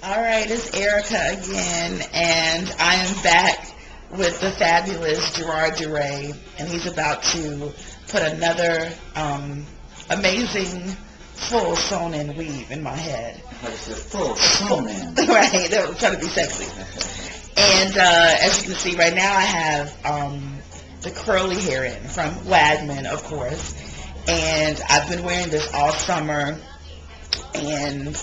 All right, it's Erica again, and I am back with the fabulous Gerard Dure, and he's about to put another amazing full sewn-in weave in my head. It's a full sewn-in. Right, that was trying to be sexy. And as you can see right now, I have the curly hair in from Wagman, of course, and I've been wearing this all summer, and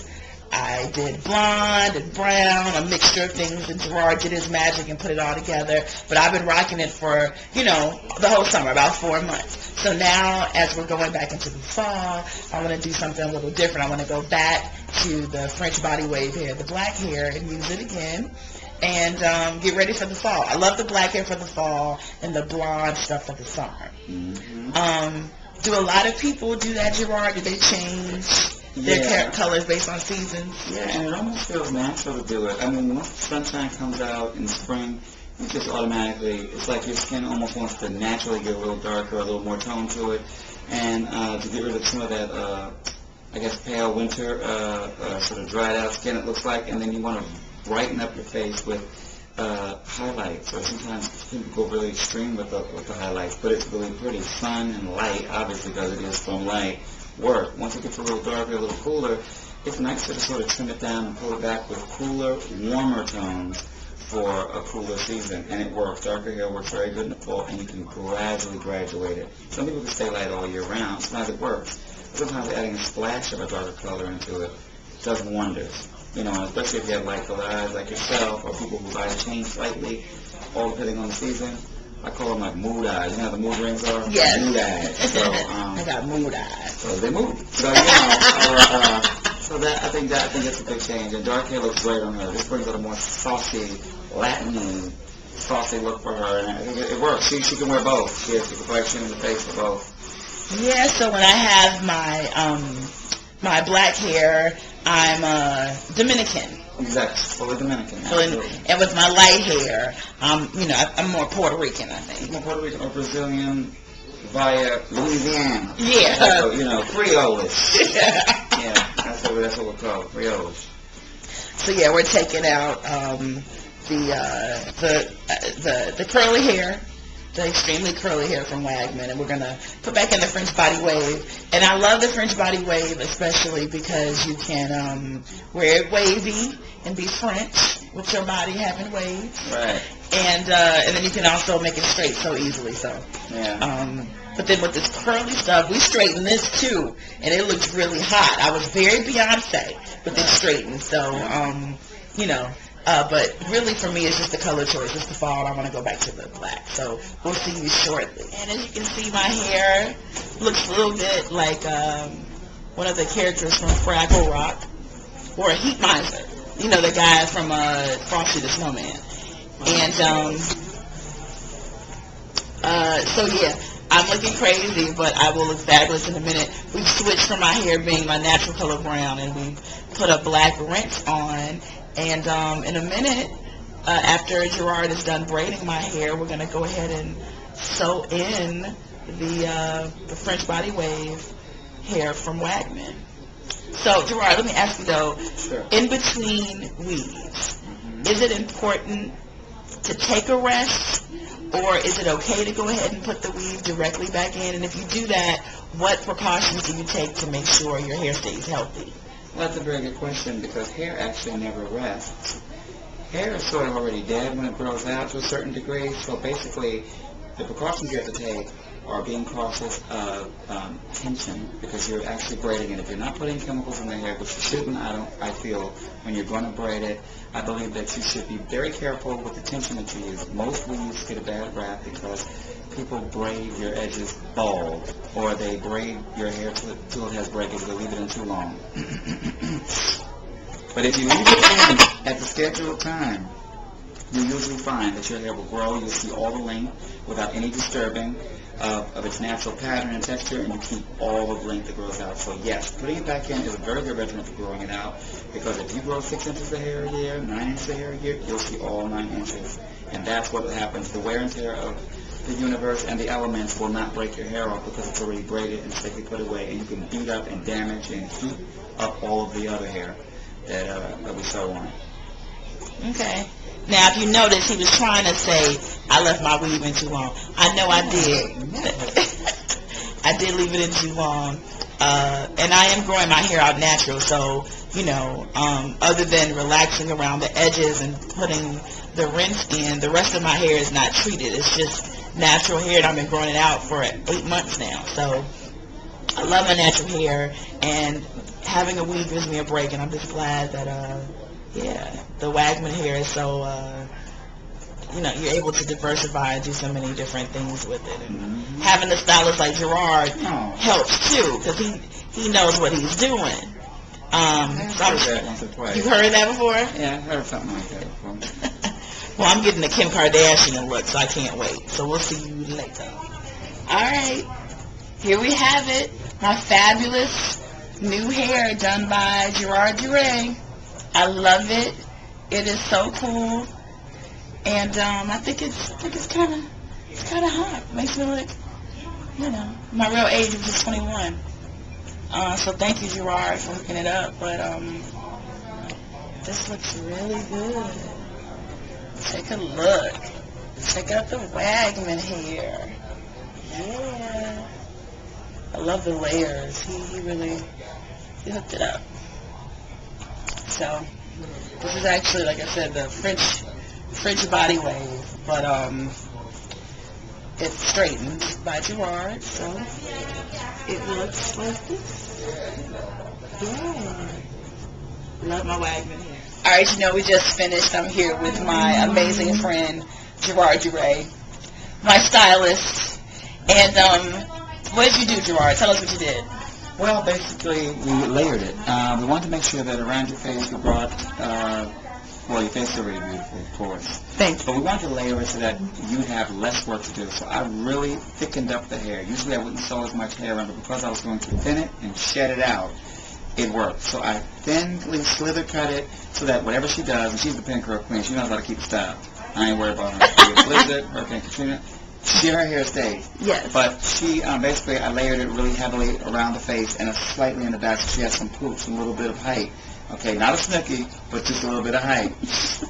I did blonde and brown, a mixture of things, and Gerard did his magic and put it all together. But I've been rocking it for, the whole summer, about 4 months. So now, as we're going back into the fall, I want to do something a little different. I want to go back to the French body wave hair, the black hair, and use it again. And get ready for the fall. I love the black hair for the fall and the blonde stuff for the summer. Mm-hmm. Do a lot of people do that, Gerard? Do they change their colors based on seasons? Yeah, and it almost feels natural to do it. I mean, once the sunshine comes out in spring, you just automatically, it's like your skin almost wants to naturally get a little darker, a little more tone to it. And to get rid of some of that, pale winter, sort of dried out skin it looks like, and then you want to brighten up your face with highlights, or sometimes people go really extreme with the highlights, but it's really pretty. Sun and light, obviously, because it is from light, work. Once it gets a little darker, a little cooler, it's nice to sort of trim it down and pull it back with cooler, warmer tones for a cooler season, and it works. Darker hair works very good in the fall, and you can gradually graduate it. Some people can stay light all year round. Sometimes it works. Sometimes adding a splash of a darker color into it does wonders. Especially if you have light colored eyes like yourself, or people whose eyes change slightly, all depending on the season. I call them like mood eyes. You know how the mood rings are? Yes. Mood eyes. So, I got mood eyes. So they move. So, so I think that's a big change. And dark hair looks great on her. This brings out a more saucy, Latin, saucy look for her. And I think it works. She can wear both. She has the complexion and the face for both. Yeah, so when I have my black hair, I'm Dominican. Exactly, fully Dominican. And with my light hair, I'm more Puerto Rican, I think. More Puerto Rican or Brazilian via Louisiana. Yeah. Creolish. Yeah, that's what we'll call it, Creolish. So yeah, we're taking out the curly hair, the extremely curly hair from Wagman, and we're going to put back in the French body wave. And I love the French body wave, especially because you can wear it wavy and be French with your body having waves. Right. And then you can also make it straight so easily. So. Yeah. But then with this curly stuff, we straightened this too, and it looks really hot. I was very Beyonce with it straightened. So, but really for me, it's just the color choice. It's the fall. I want to go back to the black. So we'll see you shortly. And as you can see, my hair looks a little bit like one of the characters from Fraggle Rock, or a heat miser. The guy from Frosty the Snowman. And so yeah, I'm looking crazy, but I will look fabulous in a minute. We've switched from my hair being my natural color brown, and we've put a black rinse on. And in a minute, after Gerard is done braiding my hair, we're going to go ahead and sew in the French body wave hair from Wagman. So, Gerard, let me ask you, though, Sure. In between weaves, is it important to take a rest, or is it okay to go ahead and put the weave directly back in? And if you do that, what precautions do you take to make sure your hair stays healthy? Well, that's a very good question, because hair actually never rests. Hair is sort of already dead when it grows out to a certain degree, so basically the precautions you have to take are being cautious of tension, because you're actually braiding it. If you're not putting chemicals in the hair, which you shouldn't, I feel, when you're going to braid it, I believe that you should be very careful with the tension that you use. Most weaves get a bad rap because people braid your edges bald, or they braid your hair till it has breakage. They leave it in too long. But if you leave it in at the scheduled time, you usually find that your hair will grow. You'll see all the length without any disturbing of its natural pattern and texture, and you keep all of the length that grows out. So yes, putting it back in is a very good regimen for growing it out, because if you grow 6 inches of hair a year, 9 inches of hair a year, you'll see all 9 inches. And that's what happens. The wear and tear of the universe and the elements will not break your hair off, because it's already braided and safely put away, and you can beat up and damage and heat up all of the other hair that we sew on. Okay. Now, if you notice, he was trying to say, I left my weave in too long. I know I did. I did leave it in too long. And I am growing my hair out natural, so, you know, other than relaxing around the edges and putting the rinse in, the rest of my hair is not treated. It's just natural hair, and I've been growing it out for 8 months now. So I love my natural hair, and having a weave gives me a break, and I'm just glad that, yeah, the Wagman hair is so, you know, you're able to diversify and do so many different things with it. And having a stylist like Gerard helps, too, because he knows what he's doing. You've heard that before? Yeah, I've heard something like that before. Well, I'm getting the Kim Kardashian look, so I can't wait. So we'll see you later. All right. Here we have it. My fabulous new hair done by Gerard Dure. I love it. It is so cool. And I think it's kind of hot. Makes me look, you know, my real age was just 21. So thank you, Gerard, for hooking it up. But this looks really good. Take a look. Check out the Wagman hair. Yeah. I love the layers. He really hooked it up. So this is actually, like I said, the French body wave, but it's straightened by Gerard, so it looks like this. Yeah. Love my Wagman hair. All right, you know, we just finished. I'm here with my amazing friend, Gerard Dure, my stylist. And what did you do, Gerard? Tell us what you did. Well, basically, we layered it. We wanted to make sure that around your face we brought, well, your face is already beautiful, of course. Thanks. But we wanted to layer it so that you'd have less work to do. So I really thickened up the hair. Usually I wouldn't sew as much hair on, but because I was going to thin it and shed it out, it worked. So I thinly slither cut it so that whatever she does, and she's the pin curl queen, she knows how to keep it styled. I ain't worried about her. Elizabeth, Hurricane Katrina, her hair stays. Yes. But she, basically, I layered it really heavily around the face and slightly in the back, so she has some poops, a little bit of height. Okay, not a snooky, but just a little bit of height.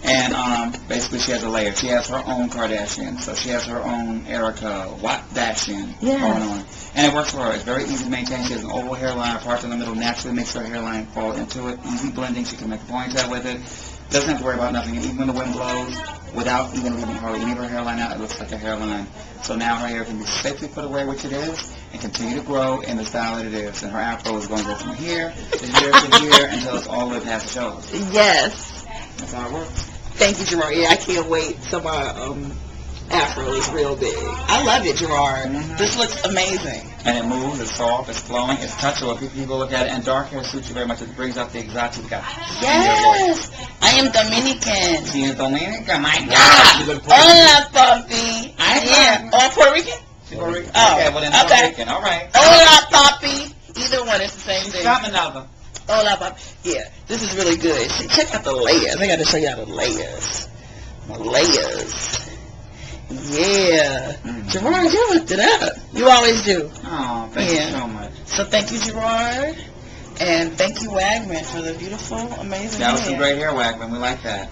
And basically she has a layer. She has her own Kardashian, so she has her own Erica Watt-Dashian going on. And it works for her. It's very easy to maintain. She has an oval hairline, part in the middle naturally makes her hairline fall into it. Easy blending. She can make a ponytail with it. Doesn't have to worry about nothing. And even when the wind blows, without even leaving hardly any of her hairline out, it looks like a hairline. So now her hair can be safely put away, which it is, and continue to grow in the style that it is. And her afro is going to go from here to here to here until it's all the way past the shoulders. Yes. That's how it works. Thank you, Gerard. Yeah, I can't wait. So my afro is real big. I love it, Gerard. This looks amazing. And it moves, it's soft, it's flowing, it's touchable. People look at it, and dark hair suits you very much. It brings out the exotica. Yes. I am Dominican. She is Dominican, my God. Hola, papi. Yeah. Oh, Puerto Rican? Puerto Rican. Oh, Okay, well then Puerto Rican. All right. Hola, papi. Either one, it's the same thing. Stop another. Hola, papi. Yeah, this is really good. See, check out the layers. I got to show y'all the layers. The layers. Yeah. Gerard, you looked it up. You always do. Oh, thank you so much. So thank you, Gerard. And thank you, Wagman, for the beautiful, amazing That was hair. some great hair, Wagman. We like that.